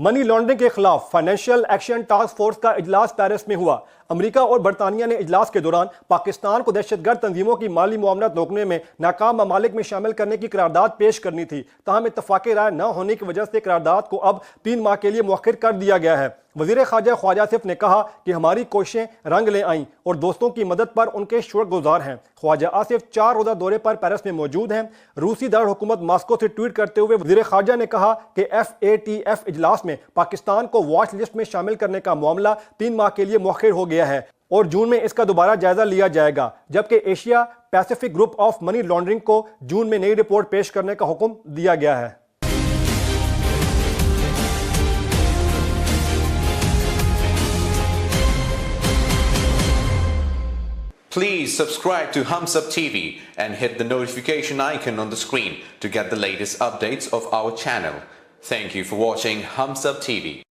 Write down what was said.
Money laundering के खिलाफ financial action task force का इजलास पेरिस में हुआ। अमेरिका और बरतानिया ने इजलास के दौरान पाकिस्तान को दहशतगर्द तंजीमों की माली मुआमलात रोकने में नाकाम ममालिक में शामिल करने की करारदाद पेश करनी थी। ताहम इत्तफाक राय न होने की वजह से करारदाद को अब 3 माह के लिए मुअख्खर कर दिया गया है। वजीर खारजा ख्वाजा आसिफ ने कहा कि हमारी कोशिशें रंग ले आईं और दोस्तों की मदद पर उनके शुक्रगुजार हैं। ख्वाजा आसिफ 4 रोज़ा दौरे पर पेरिस में मौजूद हैं। रूसी दारुल हुकूमत मास्को से ट्वीट करते हुए वजीर खारजा ने कहा कि FATF इजलास में पाकिस्तान को वॉच लिस्ट में शामिल करने का मामला 3 माह के लिए मुअख्खर हो गया है और जून में इसका दोबारा जायजा लिया जाएगा, जबकि Asia Pacific group of money laundering को जून में नई रिपोर्ट पेश करने का हुक्म दिया गया है। Please subscribe to Hums Up TV and hit the notification icon on the screen to get the latest updates of our channel. Thank you for watching Hums Up TV.